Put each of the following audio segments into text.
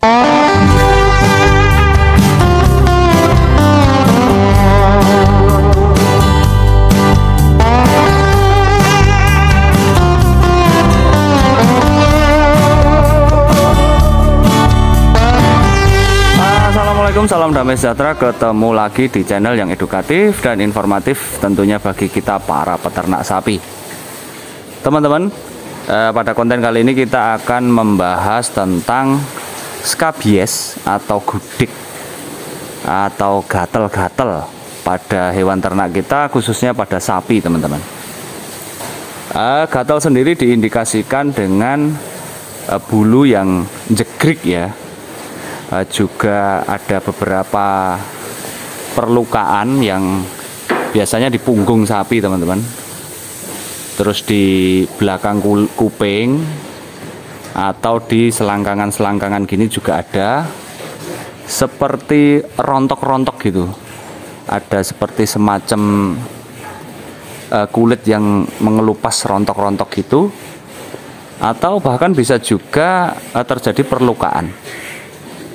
Assalamualaikum, salam damai sejahtera. Ketemu lagi di channel yang edukatif dan informatif tentunya bagi kita para peternak sapi. Teman-teman, pada konten kali ini kita akan membahas tentang skabies atau gudik atau gatel-gatel pada hewan ternak kita, khususnya pada sapi, teman-teman. Gatel sendiri diindikasikan dengan bulu yang jegrik ya. Juga ada beberapa perlukaan yang biasanya di punggung sapi, teman-teman. Terus di belakang kuping atau di selangkangan-selangkangan gini juga ada seperti rontok-rontok gitu. Ada seperti semacam kulit yang mengelupas rontok-rontok gitu, atau bahkan bisa juga terjadi perlukaan.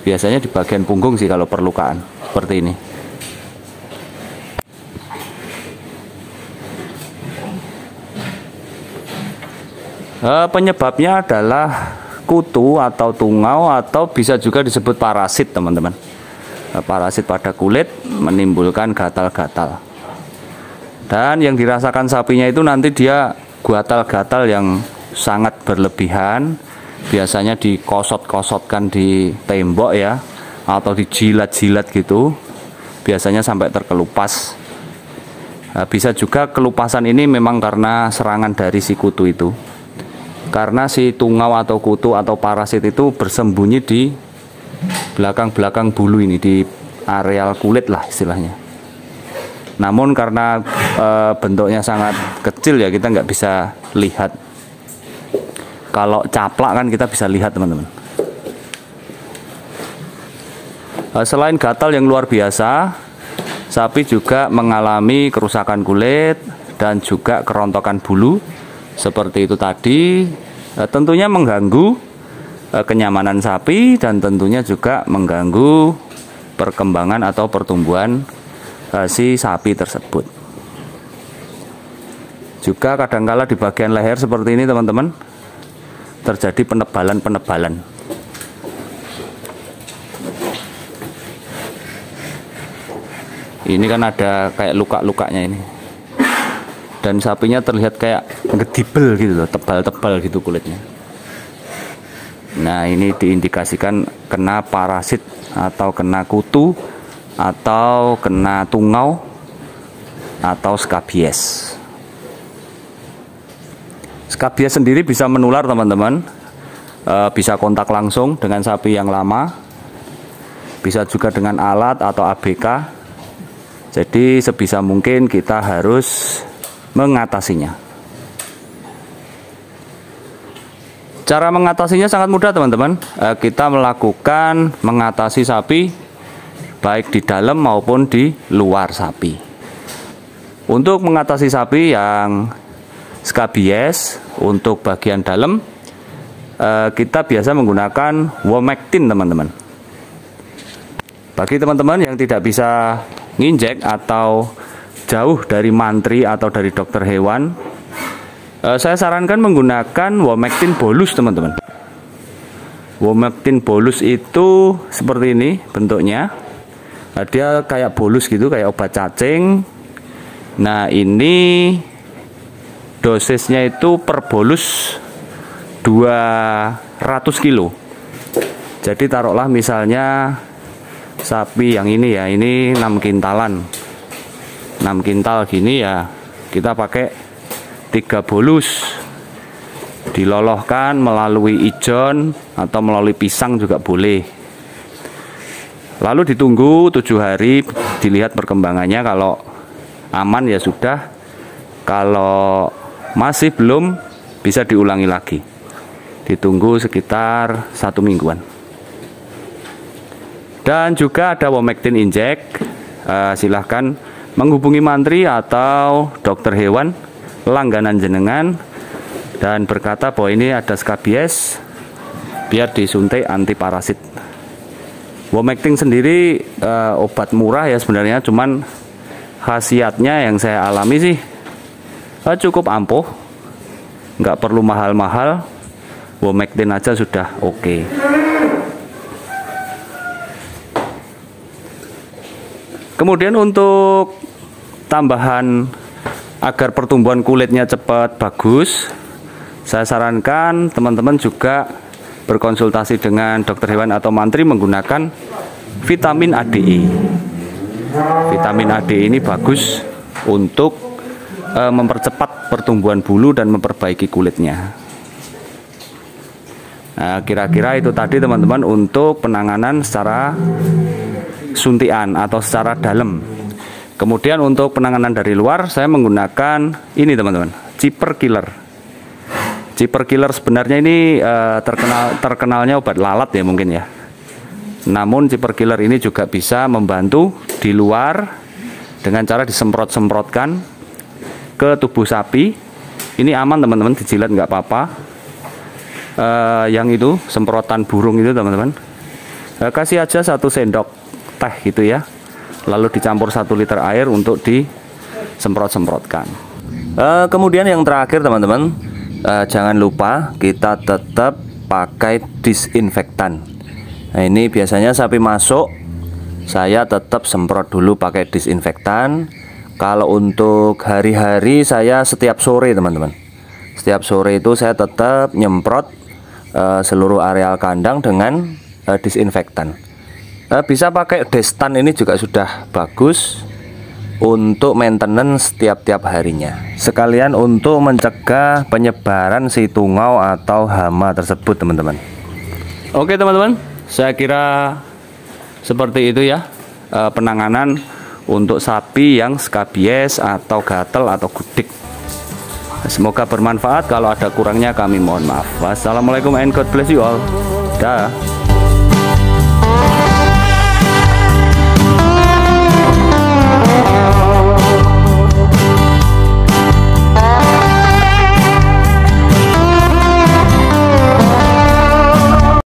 Biasanya di bagian punggung sih kalau perlukaan seperti ini. Penyebabnya adalah kutu atau tungau atau bisa juga disebut parasit, teman-teman. Parasit pada kulit menimbulkan gatal-gatal. Dan yang dirasakan sapinya itu nanti dia gatal-gatal yang sangat berlebihan. Biasanya dikosot-kosotkan di tembok ya, atau dijilat-jilat gitu, biasanya sampai terkelupas. Bisa juga kelupasan ini memang karena serangan dari si kutu itu, karena si tungau atau kutu atau parasit itu bersembunyi di belakang-belakang bulu ini, di areal kulit lah istilahnya. Namun karena bentuknya sangat kecil ya, kita nggak bisa lihat. Kalau caplak kan kita bisa lihat, teman-teman. Selain gatal yang luar biasa, sapi juga mengalami kerusakan kulit dan juga kerontokan bulu seperti itu tadi. Tentunya mengganggu kenyamanan sapi dan tentunya juga mengganggu perkembangan atau pertumbuhan si sapi tersebut. Juga kadangkala di bagian leher seperti ini, teman-teman, terjadi penebalan-penebalan. Ini kan ada kayak luka-lukanya ini. Dan sapinya terlihat kayak ngedibel gitu loh, tebal-tebal gitu kulitnya. Nah, ini diindikasikan kena parasit atau kena kutu atau kena tungau atau skabies. Skabies sendiri bisa menular, teman-teman. Bisa kontak langsung dengan sapi yang lama, bisa juga dengan alat atau ABK. Jadi sebisa mungkin kita harus mengatasinya. Cara mengatasinya sangat mudah, teman-teman. Kita melakukan mengatasi sapi baik di dalam maupun di luar sapi. Untuk mengatasi sapi yang skabies, untuk bagian dalam kita biasa menggunakan Womectin, teman-teman. Bagi teman-teman yang tidak bisa nginjek atau jauh dari mantri atau dari dokter hewan, saya sarankan menggunakan Womectin bolus, teman-teman. Womectin bolus itu seperti ini bentuknya. Dia kayak bolus gitu, kayak obat cacing. Nah, ini dosisnya itu per bolus 200 kilo. Jadi taruhlah misalnya sapi yang ini ya, ini 6 kintalan. 6 kintal gini ya, kita pakai 3 bolus. Dilolohkan melalui ijon atau melalui pisang juga boleh. Lalu ditunggu 7 hari, dilihat perkembangannya. Kalau aman ya sudah. Kalau masih belum, bisa diulangi lagi. Ditunggu sekitar 1 mingguan. Dan juga ada Womectin injek. Silahkan menghubungi mantri atau dokter hewan langganan jenengan dan berkata bahwa ini ada skabies, biar disuntik anti parasit Womectin sendiri obat murah ya sebenarnya, cuman khasiatnya yang saya alami sih cukup ampuh, nggak perlu mahal-mahal. Womectin aja sudah oke. Kemudian untuk tambahan agar pertumbuhan kulitnya cepat bagus, saya sarankan teman-teman juga berkonsultasi dengan dokter hewan atau mantri menggunakan vitamin ADE. Vitamin ADE ini bagus untuk mempercepat pertumbuhan bulu dan memperbaiki kulitnya. Nah, kira-kira itu tadi teman-teman untuk penanganan secara suntian atau secara dalam. Kemudian untuk penanganan dari luar saya menggunakan ini teman-teman, Cheaper Killer. Cheaper Killer sebenarnya ini terkenalnya obat lalat ya mungkin ya. Namun Cheaper Killer ini juga bisa membantu di luar dengan cara disemprot-semprotkan ke tubuh sapi. Ini aman teman-teman, dijilat nggak apa-apa. Yang itu semprotan burung itu teman-teman, kasih aja 1 sendok teh gitu ya, lalu dicampur 1 liter air untuk disemprot-semprotkan. Kemudian yang terakhir teman-teman, jangan lupa kita tetap pakai disinfektan. Nah, ini biasanya sapi masuk saya tetap semprot dulu pakai disinfektan. Kalau untuk hari-hari saya setiap sore teman-teman, setiap sore itu saya tetap nyemprot seluruh areal kandang dengan disinfektan. Bisa pakai Destan, ini juga sudah bagus untuk maintenance tiap-tiap harinya, sekalian untuk mencegah penyebaran si tungau atau hama tersebut teman-teman. Oke teman-teman, saya kira seperti itu ya penanganan untuk sapi yang skabies atau gatel atau gudik. Semoga bermanfaat. Kalau ada kurangnya kami mohon maaf. Wassalamualaikum and God bless you all. Dah.